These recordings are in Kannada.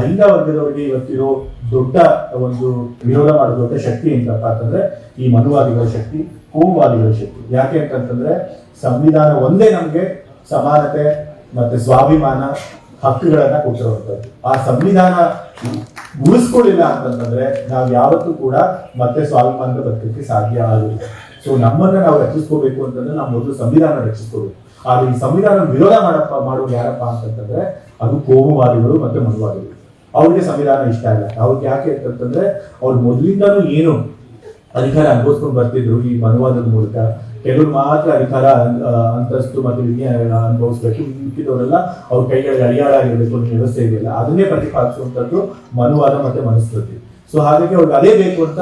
ಅಹಿಂದ ವರ್ಗದವರಿಗೆ ಇವತ್ತಿರೋ ದೊಡ್ಡ ಒಂದು ವಿರೋಧ ಮಾಡೋ ದೊಡ್ಡ ಶಕ್ತಿ ಏನಪ್ಪ ಅಂತಂದ್ರೆ ಈ ಮನುವಾದಿಗಳ ಶಕ್ತಿ, ಕೋಮುವಾದಿಗಳ ಶಕ್ತಿ. ಯಾಕೆ ಅಂತಂತಂದ್ರೆ ಸಂವಿಧಾನ ಒಂದೇ ನಮ್ಗೆ ಸಮಾನತೆ ಮತ್ತೆ ಸ್ವಾಭಿಮಾನ ಹಕ್ಕುಗಳನ್ನ ಕೊಟ್ಟಿರುವಂಥದ್ದು. ಆ ಸಂವಿಧಾನ ಉಳಿಸ್ಕೊಳ್ಳಿಲ್ಲ ಅಂತಂತಂದ್ರೆ ನಾವು ಯಾವತ್ತೂ ಕೂಡ ಮತ್ತೆ ಸ್ವಾಭಿಮಾನದ ಬದುಕಕ್ಕೆ ಸಾಧ್ಯ ಆಗುದಿಲ್ಲ. ಸೊ ನಮ್ಮನ್ನ ನಾವು ರಕ್ಷಿಸ್ಕೋಬೇಕು ಅಂತಂದ್ರೆ ನಾವು ಮೊದಲು ಸಂವಿಧಾನ ರಕ್ಷಿಸ್ಕೋಬೇಕು. ಆದ್ರೆ ಈ ಸಂವಿಧಾನ ವಿರೋಧ ಮಾಡೋದು ಯಾರಪ್ಪ ಅಂತಂತಂದ್ರೆ ಅದು ಕೋಮುವಾದಿಗಳು ಮತ್ತೆ ಮನುವಾದಿಗಳು. ಅವ್ರಿಗೆ ಸಂವಿಧಾನ ಇಷ್ಟ ಇಲ್ಲ. ಅವ್ರಿಗೆ ಯಾಕೆ ಅಂತಂತಂದ್ರೆ ಅವ್ರು ಮೊದಲಿಂದನೂ ಏನು ಅಧಿಕಾರ ಅನುಭವಿಸ್ಕೊಂಡು ಬರ್ತಿದ್ರು ಈ ಮನುವಾದದ ಮೂಲಕ. ಕೆಲವರು ಮಾತ್ರ ಅಧಿಕಾರ ಅಂತಸ್ತು ಮತ್ತು ವಿಜ್ಞಾನ ಅನುಭವಿಸ್ಬೇಕು, ಮಿಕ್ಕಿದವರೆಲ್ಲ ಅವ್ರ ಕೈಗಳಿಗೆ ಅಡಿಯಾಳಾಗಿರ್ಬೇಕು ಅನ್ನೋ ವ್ಯವಸ್ಥೆ ಇದೆಯಲ್ಲ, ಅದನ್ನೇ ಪ್ರತಿಪಾದಿಸುವಂಥದ್ದು ಮನುವಾದ ಮತ್ತೆ ಮನುಸ್ಮೃತಿ. ಸೊ ಹಾಗಾಗಿ ಅವ್ರಿಗೆ ಅದೇ ಬೇಕು ಅಂತ,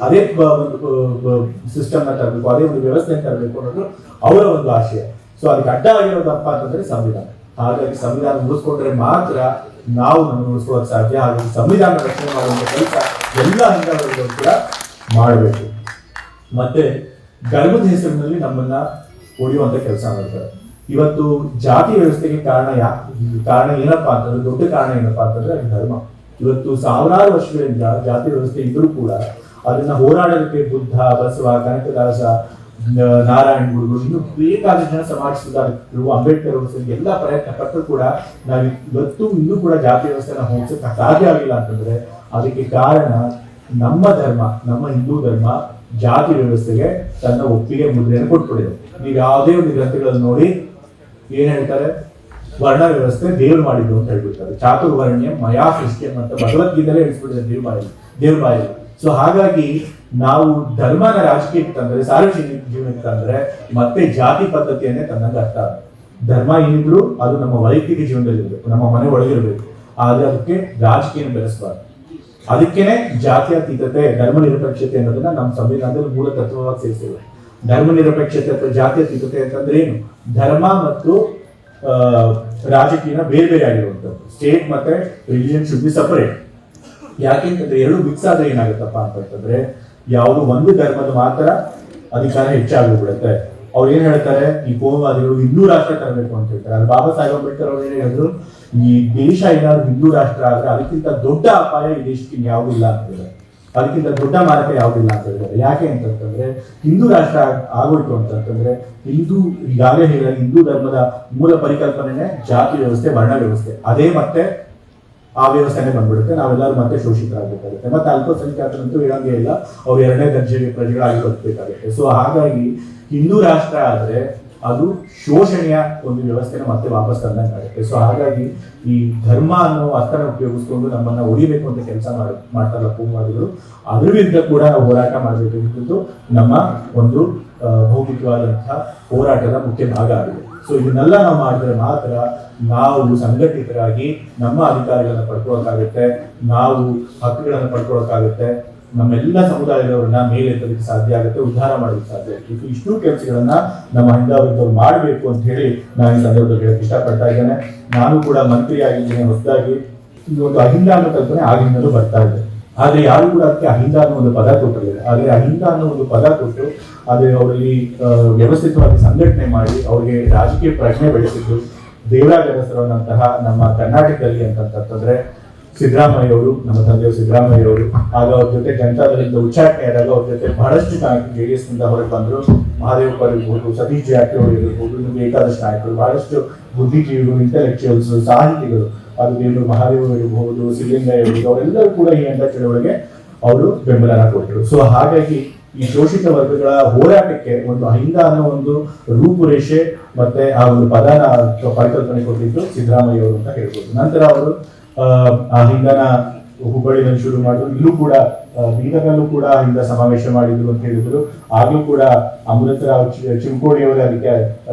ಅದೇ ಒಂದು ಸಿಸ್ಟಮ್ ನ ತರಬೇಕು, ಅದೇ ಒಂದು ವ್ಯವಸ್ಥೆ ತರಬೇಕು ಅನ್ನೋದು ಅವರ ಒಂದು ಆಶಯ. ಸೊ ಅದಕ್ಕೆ ಅಡ್ಡ ಆಗಿರೋದಪ್ಪ ಅಂತಂದ್ರೆ ಸಂವಿಧಾನ. ಹಾಗಾಗಿ ಸಂವಿಧಾನ ಉಳಿಸ್ಕೊಂಡ್ರೆ ಮಾತ್ರ ನಾವು ನಮ್ಮನ್ನು ಉಳಿಸ್ಕೊಳ್ಳೋಕೆ ಸಾಧ್ಯ. ಹಾಗಾಗಿ ಸಂವಿಧಾನ ರಕ್ಷಣೆ ಮಾಡುವಂತ ಕೆಲಸ ಎಲ್ಲ ಹಿಂದೂ ಕೂಡ ಮಾಡಬೇಕು. ಮತ್ತೆ ಧರ್ಮದ ಹೆಸರಿನಲ್ಲಿ ನಮ್ಮನ್ನ ಹೊಡೆಯುವಂತ ಕೆಲಸ ಮಾಡ್ತಾರೆ. ಇವತ್ತು ಜಾತಿ ವ್ಯವಸ್ಥೆಗೆ ಕಾರಣ ಏನಪ್ಪಾ ಅಂತಂದ್ರೆ, ದೊಡ್ಡ ಕಾರಣ ಏನಪ್ಪಾ ಅಂತಂದ್ರೆ ಅದು ಧರ್ಮ. ಇವತ್ತು ಸಾವಿರಾರು ವರ್ಷಗಳಿಂದ ಜಾತಿ ವ್ಯವಸ್ಥೆ ಇದ್ರೂ ಕೂಡ ಅದನ್ನ ಹೋರಾಡೋದಕ್ಕೆ ಬುದ್ಧ, ಬಸವ, ಕನಕದಾಸ, ನಾರಾಯಣ ಗುರುಗಳು, ಇನ್ನು ಬೇಕಾದಷ್ಟು ಜನ ಸಮಾಜ ಸುಧಾರಕರು, ಅಂಬೇಡ್ಕರ್ ಅವರು ಎಲ್ಲ ಪ್ರಯತ್ನ ಪಟ್ಟರು ಕೂಡ ನಾವು ಇವತ್ತು ಇನ್ನೂ ಕೂಡ ಜಾತಿ ವ್ಯವಸ್ಥೆನ ಹೋಗ್ಸಕ್ಕೆ ಸಾಧ್ಯ ಆಗಿಲ್ಲ ಅಂತಂದ್ರೆ ಅದಕ್ಕೆ ಕಾರಣ ನಮ್ಮ ಧರ್ಮ, ನಮ್ಮ ಹಿಂದೂ ಧರ್ಮ ಜಾತಿ ವ್ಯವಸ್ಥೆಗೆ ತನ್ನ ಒಪ್ಪಿಗೆ ಮುದ್ರೆಯನ್ನು ಕೊಟ್ಬಿಟ್ಟಿದೆ. ನೀವು ಯಾವುದೇ ಒಂದು ಗ್ರಂಥಗಳನ್ನು ನೋಡಿ ಏನ್ ಹೇಳ್ತಾರೆ, ವರ್ಣ ವ್ಯವಸ್ಥೆ ದೇವ್ರು ಮಾಡಿದ್ರು ಅಂತ ಹೇಳ್ಬಿಡ್ತಾರೆ. ಚಾತುರ್ವರ್ಣ್ಯ ಮಯಾ ಸೃಷ್ಟಿ ಅಂತ ಭಗವದ್ಗೀತೆಲ್ಲೇ ಹೇಳ್ಬಿಟ್ಟಿದ್ದಾರೆ ದೇವ್ರ ಬಾಯಲ್ಲಿ. ಸೊ ಹಾಗಾಗಿ ನಾವು ಧರ್ಮನ ರಾಜಕೀಯಕ್ಕೆ ತಂದ್ರೆ, ಸಾರ್ವಜನಿಕ ಜೀವನಕ್ಕೆ ತಂದ್ರೆ ಮತ್ತೆ ಜಾತಿ ಪದ್ಧತಿಯನ್ನೇ ತನ್ನಂಗೆ ಅರ್ಥ. ಧರ್ಮ ಏನಿದ್ರು ಅದು ನಮ್ಮ ವೈಯಕ್ತಿಕ ಜೀವನದಲ್ಲಿ ಇರಬೇಕು, ನಮ್ಮ ಮನೆ ಒಳಗಿರ್ಬೇಕು. ಆದ್ರೆ ಅದಕ್ಕೆ ರಾಜಕೀಯ ಬೆಳೆಸಬಾರ್ದು. ಅದಕ್ಕೇನೆ ಜಾತ್ಯತೀತತೆ, ಧರ್ಮ ನಿರಪೇಕ್ಷತೆ ಅನ್ನೋದನ್ನ ನಮ್ಮ ಸಂವಿಧಾನದಲ್ಲಿ ಮೂಲ ತತ್ವವಾಗಿ ಸೇರಿಸಿದೆ. ಧರ್ಮ ನಿರಪೇಕ್ಷತೆ ಅಥವಾ ಜಾತ್ಯತೀತತೆ ಅಂತಂದ್ರೆ ಏನು? ಧರ್ಮ ಮತ್ತು ರಾಜಕೀಯ ಬೇರೆ ಬೇರೆ ಆಗಿರುವಂಥದ್ದು. ಸ್ಟೇಟ್ ಮತ್ತೆ ರಿಲಿಜನ್ ಶುಡ್ ಬಿ ಸಪರೇಟ್. ಯಾಕೆಂತಂದ್ರೆ ಎರಡು ಮಿಕ್ಸ್ ಆದ್ರೆ ಏನಾಗುತ್ತಪ್ಪ ಅಂತಂದ್ರೆ ಯಾವುದು ಒಂದು ಧರ್ಮದ ಮಾತ್ರ ಅಧಿಕಾರ ಹೆಚ್ಚಾಗೋಗ್ಬಿಡುತ್ತೆ. ಅವ್ರು ಏನ್ ಹೇಳ್ತಾರೆ, ಈ ಕೋಮುವಾದಿಗಳು ಹಿಂದೂ ರಾಷ್ಟ್ರ ತರಬೇಕು ಅಂತ ಹೇಳ್ತಾರೆ. ಅದು ಬಾಬಾ ಸಾಹೇಬ್ ಅಂಬೇಡ್ಕರ್ ಅವ್ರು ಏನ್ ಹೇಳಿದ್ರು, ಈ ದೇಶ ಏನಾದ್ರು ಹಿಂದೂ ರಾಷ್ಟ್ರ ಆದ್ರೆ ಅದಕ್ಕಿಂತ ದೊಡ್ಡ ಅಪಾಯ ಈ ದೇಶಕ್ಕೆ ಯಾವುದಿಲ್ಲ ಅಂತ ಹೇಳಿದ್ದಾರೆ. ಅದಕ್ಕಿಂತ ದೊಡ್ಡ ಮಾರಕ ಯಾವುದಿಲ್ಲ ಅಂತ ಹೇಳಿದ್ದಾರೆ. ಯಾಕೆ ಅಂತಂತಂದ್ರೆ ಹಿಂದೂ ರಾಷ್ಟ್ರ ಆಗೋಯ್ತು ಅಂತಂತಂದ್ರೆ ಈಗಾಗಲೇ ಹೇಳಿದ ಹಿಂದೂ ಧರ್ಮದ ಮೂಲ ಪರಿಕಲ್ಪನೆ ಜಾತಿ ವ್ಯವಸ್ಥೆ, ವರ್ಣ ವ್ಯವಸ್ಥೆ, ಅದೇ ಮತ್ತೆ ಆ ವ್ಯವಸ್ಥೆನೇ ಬಂದ್ಬಿಡುತ್ತೆ. ನಾವೆಲ್ಲರೂ ಮತ್ತೆ ಶೋಷಿತರಾಗಬೇಕಾಗುತ್ತೆ. ಮತ್ತೆ ಅಲ್ಪಸಂಖ್ಯಾತರಂತೂ ಹೇಳಂಗೆ ಇಲ್ಲ, ಅವ್ರು ಎರಡನೇ ದರ್ಜೆಗೆ ಪ್ರಜೆಗಳಾಗಿ ಬದುಕಬೇಕಾಗುತ್ತೆ. ಸೊ ಹಾಗಾಗಿ ಹಿಂದೂ ರಾಷ್ಟ್ರ ಆದ್ರೆ ಅದು ಶೋಷಣೆಯ ಒಂದು ವ್ಯವಸ್ಥೆನ ಮತ್ತೆ ವಾಪಸ್ ತಂದಂಗಾಗುತ್ತೆ. ಸೊ ಹಾಗಾಗಿ ಈ ಧರ್ಮ ಅನ್ನೋ ಅರ್ಥನ ಉಪಯೋಗಿಸ್ಕೊಂಡು ನಮ್ಮನ್ನ ಹೊಡಿಬೇಕು ಅಂತ ಕೆಲಸ ಮಾಡ್ತಾರಲ್ಲ ಕೋಮುವಾದಿಗಳು, ಅದ್ರ ವಿರುದ್ಧ ಕೂಡ ನಾವು ಹೋರಾಟ ಮಾಡಬೇಕಾಗಿದ್ದು ನಮ್ಮ ಒಂದು ಭೌತಿಕವಾದಂತಹ ಹೋರಾಟದ ಮುಖ್ಯ ಭಾಗ ಆಗಿದೆ. ಸೊ ಇದನ್ನೆಲ್ಲ ನಾವು ಮಾಡಿದ್ರೆ ಮಾತ್ರ ನಾವು ಸಂಘಟಿತರಾಗಿ ನಮ್ಮ ಅಧಿಕಾರಗಳನ್ನ ಪಡ್ಕೊಳ್ಳೋಕ್ಕಾಗುತ್ತೆ, ನಾವು ಹಕ್ಕುಗಳನ್ನು ಪಡ್ಕೊಳ್ಳೋಕ್ಕಾಗುತ್ತೆ, ನಮ್ಮೆಲ್ಲ ಸಮುದಾಯದವರನ್ನ ಮೇಲೆತ್ತಲಿಕ್ಕೆ ಸಾಧ್ಯ ಆಗುತ್ತೆ, ಉದ್ಧಾರ ಮಾಡೋದಕ್ಕೆ ಸಾಧ್ಯ ಆಗುತ್ತೆ. ಇಷ್ಟು ಕೆಲಸಗಳನ್ನ ನಮ್ಮ ಹಿಂದಾವರಿದವ್ರು ಮಾಡಬೇಕು ಅಂತ ಹೇಳಿ ನಾನು ಈ ಸಂದರ್ಭದಲ್ಲಿ ಹೇಳಕ್ಕೆ ಇಷ್ಟಪಡ್ತಾ ಇದ್ದೇನೆ. ನಾನು ಕೂಡ ಮಂತ್ರಿ ಆಗಿದ್ದೇನೆ. ಹೊಸದಾಗಿ ಈ ಒಂದು ಅಹಿಂದ ಅನ್ನೋ ಕಲ್ಪನೆ ಆಗಿಂದಲೂ ಬರ್ತಾ ಇದೆ. ಆದ್ರೆ ಯಾರು ಕೂಡ ಅದಕ್ಕೆ ಅಹಿಂದ ಅನ್ನೋ ಒಂದು ಪದ ಕೊಟ್ಟಿರಲಿಲ್ಲ. ಆದ್ರೆ ಅಹಿಂದ ಅನ್ನೋ ಒಂದು ಪದ ಕೊಟ್ಟು ಆದ್ರೆ ಅವರಲ್ಲಿ ವ್ಯವಸ್ಥಿತವಾಗಿ ಸಂಘಟನೆ ಮಾಡಿ ಅವರಿಗೆ ರಾಜಕೀಯ ಪ್ರಜ್ಞೆ ಬೆಳೆಸಿದ್ದು ದೇವರಾಜ ಅರಸರವರಂತಹ ನಮ್ಮ ಕರ್ನಾಟಕದಲ್ಲಿ ಅಂತಂತಂದ್ರೆ ಸಿದ್ದರಾಮಯ್ಯ ಅವರು, ನಮ್ಮ ತಂದೆಯವರು ಸಿದ್ದರಾಮಯ್ಯ ಅವರು, ಆಗ ಅವ್ರ ಜೊತೆ ಜನತಾದಳದಿಂದ ಉಚ್ಚಾಟನೆ ಆದಾಗ ಅವ್ರ ಜೊತೆ ಬಹಳಷ್ಟು ನಾಯಕರು JDS ನಿಂದ ಹೊರಗೆ ಬಂದರು. ಮಹಾದೇವಪ್ಪ ಇರ್ಬೋದು, ಸತೀಶ್ ಜಾರಕಿಹೊಳಿ ಇರ್ಬೋದು, ಇನ್ನು ಬೇಕಾದಷ್ಟು ನಾಯಕರು, ಬಹಳಷ್ಟು ಬುದ್ಧಿಜೀವಿಗಳು, ಇಂಟೆಲೆಕ್ಚುಯಲ್ಸ್, ಸಾಹಿತಿಗಳು, ಅದು ದೇವರು ಮಹಾದೇವ ಇರ್ಬೋದು, ಸಿದ್ದಲಿಂಗಯ್ಯ ಇರ್ಬೋದು, ಅವರೆಲ್ಲರೂ ಕೂಡ ಈ ಅಂಧ ಚಳವಳಿಗೆ ಅವರು ಬೆಂಬಲನ ಕೊಟ್ಟರು. ಸೊ ಹಾಗಾಗಿ ಈ ಶೋಷಿತ ವರ್ಗಗಳ ಹೋರಾಟಕ್ಕೆ ಒಂದು ಅಹಿಂದ ಅನ್ನೋ ಒಂದು ರೂಪುರೇಷೆ ಮತ್ತೆ ಆ ಒಂದು ಪದನ ಪರಿಕಲ್ಪನೆ ಕೊಟ್ಟಿದ್ದು ಸಿದ್ದರಾಮಯ್ಯ ಅವರು ಅಂತ ಹೇಳ್ಬೋದು. ನಂತರ ಅವರು ಆ ಹಿಂದನ ಹುಬ್ಬಳ್ಳಿನಲ್ಲಿ ಶುರು ಮಾಡಿದ್ರು. ಇಲ್ಲೂ ಕೂಡ ಬೀದರ್ನಲ್ಲೂ ಕೂಡ ಹಿಂದ ಸಮಾವೇಶ ಮಾಡಿದ್ರು ಅಂತ ಹೇಳಿದ್ರು. ಆಗ್ಲೂ ಕೂಡ ಅಮೃತರಾವ್ ಚಿಂಕೋಡಿ ಅವರು ಅದಕ್ಕೆ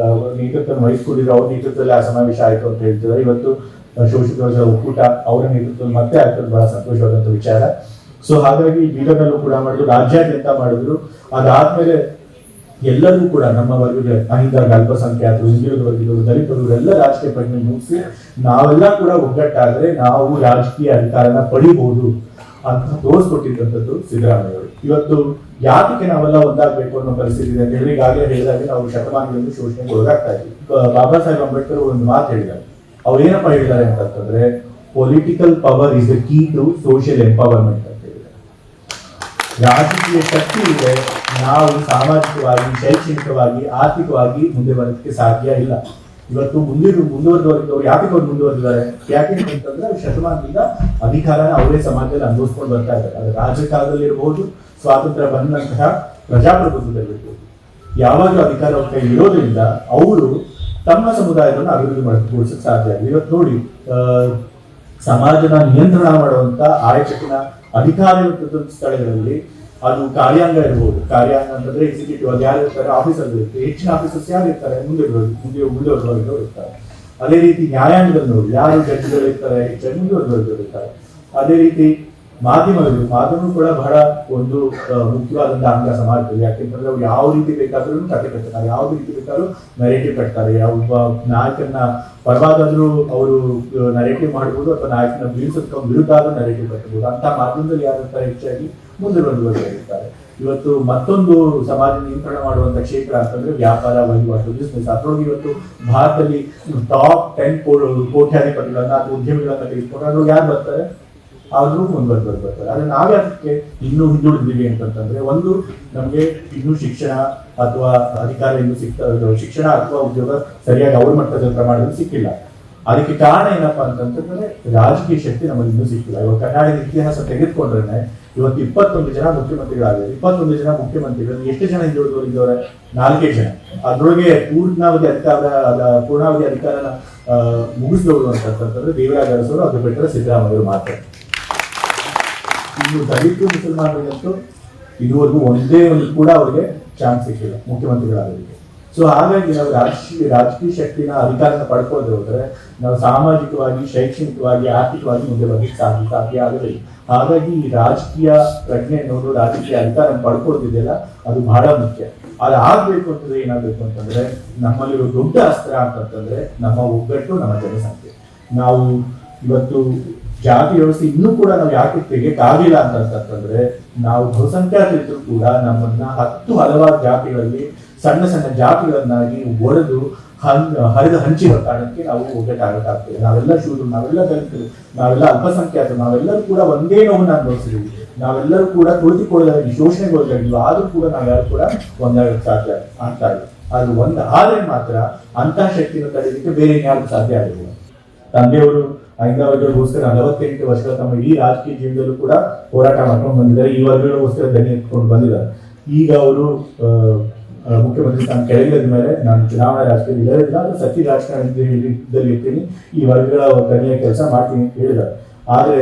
ನೇತೃತ್ವ ವಹಿಸ್ಕೊಂಡಿದ್ರು. ಅವ್ರ ನೇತೃತ್ವದಲ್ಲಿ ಆ ಸಮಾವೇಶ ಆಯ್ತು ಅಂತ ಹೇಳ್ತಿದ್ದಾರೆ. ಇವತ್ತು ಶೋಷಿತ ವರ್ಗದ ಒಕ್ಕೂಟ ಅವರ ನೇತೃತ್ವದಲ್ಲಿ ಮತ್ತೆ ಆಗ್ತದೆ, ಬಹಳ ಸಂತೋಷವಾದಂತ ವಿಚಾರ. ಸೊ ಹಾಗಾಗಿ ಬೀದರ್ನಲ್ಲೂ ಕೂಡ ಮಾಡಿದ್ರು, ರಾಜ್ಯಾದ್ಯಂತ ಮಾಡಿದ್ರು. ಅದಾದ್ಮೇಲೆ ಎಲ್ಲರೂ ಕೂಡ ನಮ್ಮ ವರ್ಗದ ಅಹಿಂದ, ಅಲ್ಪಸಂಖ್ಯಾತರು, ಹಿಂದುಳಿದ ವರ್ಗದವರು, ದಲಿತರು ಎಲ್ಲ ರಾಜಕೀಯ ಪ್ರಜ್ಞೆ ಮುಗಿಸಿ ನಾವೆಲ್ಲ ಕೂಡ ಒಗ್ಗಟ್ಟಾದ್ರೆ ನಾವು ರಾಜಕೀಯ ಅಧಿಕಾರನ ಪಡಿಬಹುದು ಅಂತ ತೋರಿಸ್ಕೊಟ್ಟಿದ್ದಂಥದ್ದು ಸಿದ್ದರಾಮಯ್ಯ ಅವರು. ಇವತ್ತು ಯಾತಕ್ಕೆ ನಾವೆಲ್ಲ ಒಂದಾಗಬೇಕು ಅನ್ನೋ ಪರಿಸ್ಥಿತಿ ಇದೆ ಅಂತ ಹೇಳಿ ಈಗಾಗಲೇ ಹೇಳಿದಾಗ ನಾವು ಶತಮಾನಗಳಲ್ಲಿ ಶೋಷಣೆಗೆ ಒಳಗಾಗ್ತಾ ಇದ್ವಿ. ಬಾಬಾ ಸಾಹೇಬ್ ಅಂಬೇಡ್ಕರ್ ಒಂದು ಮಾತು ಹೇಳಿದ್ದಾರೆ. ಅವ್ರು ಏನಪ್ಪ ಹೇಳಿದ್ದಾರೆ ಅಂತಂದ್ರೆ, political power is the key to social empowerment ಅಂತ ಹೇಳಿದ್ದಾರೆ. ರಾಜಕೀಯ ಶಕ್ತಿ ಇದೆ, ನಾವು ಸಾಮಾಜಿಕವಾಗಿ, ಶೈಕ್ಷಣಿಕವಾಗಿ, ಆರ್ಥಿಕವಾಗಿ ಮುಂದೆ ಬರೋದಕ್ಕೆ ಸಾಧ್ಯ ಇಲ್ಲ. ಇವತ್ತು ಮುಂದುವರೆದವರು ಯಾಕೆ ಅವ್ರು ಮುಂದುವರೆದಿದ್ದಾರೆ? ಯಾಕೆ ಅಂತಂದ್ರೆ ಅವ್ರು ಶತಮಾನದಿಂದ ಅಧಿಕಾರನ ಅವರೇ ಸಮಾಜದಲ್ಲಿ ಅನುಭವಿಸ್ಕೊಂಡು ಬರ್ತಾ ಇದ್ದಾರೆ. ಅದು ರಾಜಕಾಲದಲ್ಲಿ ಇರಬಹುದು, ಸ್ವಾತಂತ್ರ್ಯ ಬಂದಂತಹ ಪ್ರಜಾಪ್ರಭುತ್ವದಲ್ಲಿರ್ಬೋದು, ಯಾವಾಗಲೂ ಅಧಿಕಾರ ಅವ್ರ ಕೈ ಇರೋದ್ರಿಂದ ಅವರು ತಮ್ಮ ಸಮುದಾಯವನ್ನು ಅಭಿವೃದ್ಧಿ ಮಾಡಿಕೊಳ್ಳಿಸಕ್ಕೆ ಸಾಧ್ಯ ಆಗಿದೆ. ಇವತ್ತು ನೋಡಿ, ಸಮಾಜನ ನಿಯಂತ್ರಣ ಮಾಡುವಂತ ಆಯಕಟ್ಟಿನ ಅಧಿಕಾರಿಗಳ ಸ್ಥಳಗಳಲ್ಲಿ ಅದು ಕಾರ್ಯಾಂಗ ಇರಬಹುದು. ಕಾರ್ಯಾಂಗ ಅಂತಂದ್ರೆ ಎಕ್ಸಿಕ್ಯೂಟಿವ್ ಅದು ಯಾರು ಇರ್ತಾರೆ, ಆಫೀಸರ್ ಇರುತ್ತೆ. ಹೆಚ್ಚಿನ ಆಫೀಸರ್ಸ್ ಯಾರು ಇರ್ತಾರೆ? ಮುಂದುವರೆದವರು ಇರ್ತಾರೆ. ಅದೇ ರೀತಿ ನ್ಯಾಯಾಂಗದಲ್ಲಿ ನೋಡಿ, ಯಾರು ಜಡ್ಜ್ಗಳು ಇರ್ತಾರೆ, ಹೆಚ್ಚಾಗಿ ಮುಂದುವರೆದವರು ಇರ್ತಾರೆ. ಅದೇ ರೀತಿ ಮಾಧ್ಯಮ ಕೂಡ ಬಹಳ ಒಂದು ಮುಖ್ಯವಾದಂತಹ ಅಂಗ ಸಮಾಜದಲ್ಲಿ. ಯಾಕೆಂತಂದ್ರೆ ಅವ್ರು ಯಾವ ರೀತಿ ಬೇಕಾದ್ರೂ ಕತೆ ಕಟ್ತಾರೆ, ಯಾವ ರೀತಿ ಬೇಕಾದ್ರೂ ನರೇಟಿವ್ ಕಟ್ತಾರೆ. ಒಬ್ಬ ನಾಯಕನ ಪರವಾದಾದ್ರೂ ಅವರು ನರೇಟಿವ್ ಮಾಡಬಹುದು, ಅಥವಾ ನಾಯಕನ ಬೀಳ್ಸೋದಕ್ಕೆ ವಿರುದ್ಧ ಆದ್ರೂ ನರೇಟಿವ್ ಕಟ್ಟಬಹುದು. ಅಂತ ಮಾಧ್ಯಮದಲ್ಲಿ ಯಾರಿರ್ತಾರೆ ಹೆಚ್ಚಾಗಿ ಮುಂದುವರೆದಿರ್ತಾರೆ. ಇವತ್ತು ಮತ್ತೊಂದು ಸಮಾಜ ನಿಯಂತ್ರಣ ಮಾಡುವಂತ ಕ್ಷೇತ್ರ ಅಂತಂದ್ರೆ ವ್ಯಾಪಾರ, ವಹಿವಾಟು, ಬಿಸ್ನೆಸ್. ಅದರೊಳಗೆ ಇವತ್ತು ಭಾರತದಲ್ಲಿ ಟಾಪ್ 10 ಕೋಟ್ಯಾಧಿಪತಿಗಳನ್ನ ಅಥವಾ ಉದ್ಯಮಿಗಳನ್ನ ತೆಗೆದುಕೊಂಡು ಅದ್ರೊಳಗೆ ಯಾರು ಬರ್ತಾರೆ? ಆದ್ರೂ ಮುಂದುವರೆದಿರ್ತಾರೆ. ಆದ್ರೆ ನಾವ್ಯಾಕೆ ಇನ್ನೂ ಹಿಂದುಳಿದಿದ್ದೀವಿ ಅಂತಂದ್ರೆ, ಒಂದು ನಮ್ಗೆ ಇನ್ನೂ ಶಿಕ್ಷಣ ಅಥವಾ ಅಧಿಕಾರ ಇನ್ನೂ ಶಿಕ್ಷಣ ಅಥವಾ ಉದ್ಯೋಗ ಸರಿಯಾಗಿ ಅವ್ರ ಮಟ್ಟದ ಪ್ರಮಾಣದಲ್ಲಿ ಸಿಕ್ಕಿಲ್ಲ. ಅದಕ್ಕೆ ಕಾರಣ ಏನಪ್ಪಾ ಅಂತಂದ್ರೆ ರಾಜಕೀಯ ಶಕ್ತಿ ನಮಗೆ ಇನ್ನೂ ಸಿಕ್ಕಿಲ್ಲ. ಇವಾಗ ಕರ್ನಾಟಕದ ಇತಿಹಾಸ ತೆಗೆದುಕೊಂಡ್ರೆ ಇವತ್ತು 21 ಜನ ಮುಖ್ಯಮಂತ್ರಿಗಳಾಗಿದ್ದಾರೆ. 21 ಜನ ಮುಖ್ಯಮಂತ್ರಿಗಳು ಎಷ್ಟು ಜನ ಹಿಂದುಳಿದವರಿದ್ದವ್ರೆ? 4 ಜನ. ಅದ್ರೊಳಗೆ ಪೂರ್ಣಾವಧಿ ಅಧಿಕಾರನ ಮುಗಿಸಿದವರು ಅಂತಂತಂದ್ರೆ ದೇವರಾಜ ಅರಸರು, ಅದು ಬಿಟ್ಟರೆ ಸಿದ್ದರಾಮಯ್ಯ ಮಾತ್ರ. ಇನ್ನು ದಲಿತರು, ಮುಸಲ್ಮಾನರಿಗಂತೂ ಇದುವರೆಗೂ ಒಂದೇ ಒಂದು ಕೂಡ ಅವರಿಗೆ ಚಾನ್ಸ್ ಸಿಕ್ಕಿಲ್ಲ ಮುಖ್ಯಮಂತ್ರಿಗಳಾಗೋದಕ್ಕೆ. ಸೊ ಹಾಗಾಗಿ ನಾವು ರಾಜಕೀಯ ಶಕ್ತಿನ ಅಧಿಕಾರನ ಪಡ್ಕೊಳ್ಳದೆ ಹೋದ್ರೆ ನಾವು ಸಾಮಾಜಿಕವಾಗಿ, ಶೈಕ್ಷಣಿಕವಾಗಿ, ಆರ್ಥಿಕವಾಗಿ ಮುಂದೆ ಬರಲಿಕ್ಕೆ ಸಾಧ್ಯ ಆಗೋದಿಲ್ಲ. ಹಾಗಾಗಿ ಈ ರಾಜಕೀಯ ಪ್ರಜ್ಞೆ ಅನ್ನೋದು, ರಾಜಕೀಯ ಅಧಿಕಾರ ಪಡ್ಕೊಳ್ಳೋದಿದೆಯಲ್ಲ, ಅದು ಬಹಳ ಮುಖ್ಯ. ಅದು ಆಗ್ಬೇಕು ಅಂತಂದ್ರೆ ಏನಾಗಬೇಕು ಅಂತಂದ್ರೆ, ನಮ್ಮಲ್ಲಿರೋ ದೊಡ್ಡ ಅಸ್ತ್ರ ಅಂತಂದ್ರೆ ನಮ್ಮ ಒಗ್ಗಟ್ಟು, ನಮ್ಮ ಜನಸಂಖ್ಯೆ. ನಾವು ಇವತ್ತು ಜಾತಿ ವ್ಯವಸ್ಥೆ ಇನ್ನೂ ಕೂಡ ನಾವು ಯಾಕೆ ತೆಗೆಯಕ್ಕಾಗಿಲ್ಲ ಅಂತಂದ್ರೆ, ನಾವು ಬಹುಸಂಖ್ಯಾತರಿದ್ರು ಕೂಡ ನಮ್ಮನ್ನ ಹಲವಾರು ಜಾತಿಗಳಲ್ಲಿ ಸಣ್ಣ ಸಣ್ಣ ಜಾತಿಗಳನ್ನಾಗಿ ಒಡೆದು ಹರಿದು ಹಂಚಿರೋ ಕಾರಣಕ್ಕೆ ನಾವು ಒಗ್ಗಟ್ಟಾಗಕ್ಕಾಗ್ತದೆ. ನಾವೆಲ್ಲ ಶೂದ್ರರು, ನಾವೆಲ್ಲ ದಲಿತರು, ನಾವೆಲ್ಲ ಅಲ್ಪಸಂಖ್ಯಾತರು, ನಾವೆಲ್ಲರೂ ಕೂಡ ಒಂದೇ ನೋವನ್ನು ಅನುಭವಿಸಿದ್ವಿ. ನಾವೆಲ್ಲರೂ ಕೂಡ ತುಳಿದುಕೊಳ್ಳೋದಾಗಿ, ಶೋಷಣೆಗೊಳಗಾಗಿದ್ವಿ. ಆದ್ರೂ ಕೂಡ ನಾವ್ಯಾರು ಕೂಡ ಒಂದಾಗಕ್ಕೆ ಸಾಧ್ಯ ಆಗ್ತಾ ಇಲ್ಲ. ಅದು ಆದ್ರೆ ಮಾತ್ರ ಅಂತಹ ಶಕ್ತಿಯನ್ನು ತಡೆಯಲಿಕ್ಕೆ ಬೇರೆ ಯಾರು ಸಾಧ್ಯ ಆಗಿಲ್ಲ. ತಂದೆಯವರು ಐದನೇ ವರ್ಗಗಳಿಗೋಸ್ಕರ 48 ವರ್ಷಗಳ ತಮ್ಮ ಇಡೀ ರಾಜಕೀಯ ಜೀವನದಲ್ಲೂ ಕೂಡ ಹೋರಾಟ ಮಾಡ್ಕೊಂಡು ಬಂದಿದ್ದಾರೆ. ಈ ವರ್ಗಗಳಿಗೋಸ್ಕರ ದನಿ ಎತ್ಕೊಂಡು ಬಂದಿದ್ದಾರೆ. ಈಗ ಅವರು ಮುಖ್ಯಮಂತ್ರಿ ಸ್ಥಾನ ಕೆಳಗಿದ ಮೇಲೆ ನಾನು ಚುನಾವಣಾ ರಾಜಕೀಯದಲ್ಲಿ ಇರೋದಿಲ್ಲ, ಅದು ಸತ್ಯ ರಾಜಕಾರಣದಲ್ಲಿ ಇರ್ತೀನಿ, ಈ ವರ್ಗಗಳ ದನಿಯ ಕೆಲಸ ಮಾಡ್ತೀನಿ ಅಂತ ಹೇಳಿದ್ದಾರೆ. ಆದ್ರೆ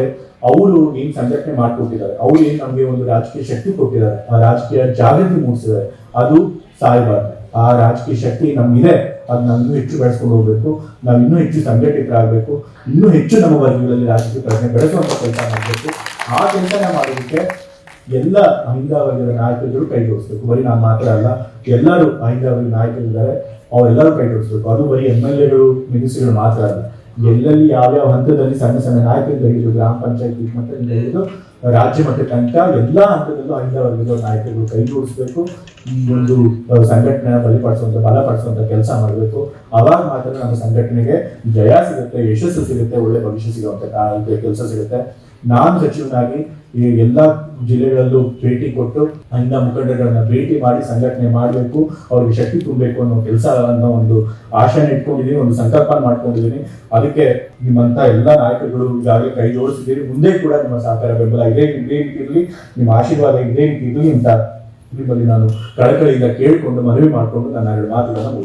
ಅವರು ಏನ್ ಸಂಘಟನೆ ಮಾಡಿಕೊಟ್ಟಿದ್ದಾರೆ, ಅವ್ರು ಏನ್ ನಮ್ಗೆ ಒಂದು ರಾಜಕೀಯ ಶಕ್ತಿ ಕೊಟ್ಟಿದ್ದಾರೆ, ಆ ರಾಜಕೀಯ ಜಾಗೃತಿ ಮೂಡಿಸಿದ್ದಾರೆ, ಅದು ಸಾಯಬಾರ್ದು. ಆ ರಾಜಕೀಯ ಶಕ್ತಿ ನಮ್ಗಿದೆ, ಅದನ್ನ ಇನ್ನೂ ಹೆಚ್ಚು ಬೆಳೆಸ್ಕೊಂಡು ಹೋಗ್ಬೇಕು. ನಾವು ಇನ್ನೂ ಹೆಚ್ಚು ಸಂಘಟಿತರಾಗಬೇಕು, ಇನ್ನೂ ಹೆಚ್ಚು ನಮ್ಮ ವರ್ಗಗಳಲ್ಲಿ ರಾಜಕೀಯ ಪ್ರಜ್ಞೆ ಬೆಳೆಸುವಂತ ಕೆಲಸ ಮಾಡಬೇಕು. ಆ ಕೆಲಸ ಮಾಡೋದಕ್ಕೆ ಎಲ್ಲ ಅಹಿಂದ ವರ್ಗದ ನಾಯಕರು ಕೈ ಜೋಡಿಸ್ಬೇಕು. ಬರೀ ನಾನು ಮಾತ್ರ ಅಲ್ಲ, ಎಲ್ಲರೂ ಅಹಿಂದ ವರ್ಗದ ನಾಯಕರಿದ್ದಾರೆ, ಅವರೆಲ್ಲರೂ ಕೈ ಜೋಡಿಸ್ಬೇಕು. ಅದು ಬರೀ MLAಗಳು, ಮಿನಿಸ್ಟ್ರಿಗಳು ಮಾತ್ರ ಅಲ್ಲ, ಎಲ್ಲೆಲ್ಲಿ ಯಾವ್ಯಾವ ಹಂತದಲ್ಲಿ ಸಣ್ಣ ಸಣ್ಣ ನಾಯಕರಿಂದ ಹಿಡಿದು ಗ್ರಾಮ ಪಂಚಾಯತ್ ಮಟ್ಟದಿಂದ ಹಿಡಿದು ರಾಜ್ಯ ಮಟ್ಟ ತನಕ ಎಲ್ಲಾ ಹಂತದಲ್ಲೂ ಅಹಿಂದ ವರ್ಗದ ನಾಯಕರು ಕೈ ಜೋಡಿಸ್ಬೇಕು. ಈ ಒಂದು ಸಂಘಟನೆ ಬಲಪಡಿಸುವಂತ ಕೆಲಸ ಮಾಡಬೇಕು. ಅವಾಗ ಮಾತ್ರ ನಮ್ಮ ಸಂಘಟನೆಗೆ ಜಯ ಸಿಗುತ್ತೆ, ಯಶಸ್ಸು ಸಿಗುತ್ತೆ, ಒಳ್ಳೆ ಭವಿಷ್ಯ ಸಿಗುವಂತ ಕೆಲಸ ಸಿಗುತ್ತೆ. ನಾನು ಸಚಿವನಾಗಿ ಈ ಎಲ್ಲಾ ಜಿಲ್ಲೆಗಳಲ್ಲೂ ಭೇಟಿ ಕೊಟ್ಟು ಅಹಿಂದ ಮುಖಂಡರನ್ನ ಭೇಟಿ ಮಾಡಿ ಸಂಘಟನೆ ಮಾಡಬೇಕು, ಅವ್ರಿಗೆ ಶಕ್ತಿ ತುಂಬಬೇಕು ಅನ್ನೋ ಕೆಲಸ ಅನ್ನೋ ಒಂದು ಆಶೆನ ಇಟ್ಕೊಂಡಿದ್ದೀನಿ, ಒಂದು ಸಂಕಲ್ಪ ಮಾಡ್ಕೊಂಡಿದ್ದೀನಿ. ಅದಕ್ಕೆ ನಿಮ್ಮಂತ ಎಲ್ಲ ನಾಯಕರುಗಳು ಈಗಾಗಲೇ ಕೈ ಜೋಡಿಸಿದ್ದೀರಿ. ಮುಂದೆ ಕೂಡ ನಿಮ್ಮ ಸಹಕಾರ ಬೆಂಬಲ ಇದೇ ರೀತಿ ಇರಲಿ, ನಿಮ್ಮ ಆಶೀರ್ವಾದ ಇದೇ ರೀತಿ ಇರಲಿ ಅಂತ ನಿಮ್ಮಲ್ಲಿ ನಾನು ಕಳಕಳಿಯಿಂದ ಕೇಳಿಕೊಂಡು ಮನವಿ ಮಾಡಿಕೊಂಡು ನನ್ನ 2 ಮಾತುಗಳನ್ನು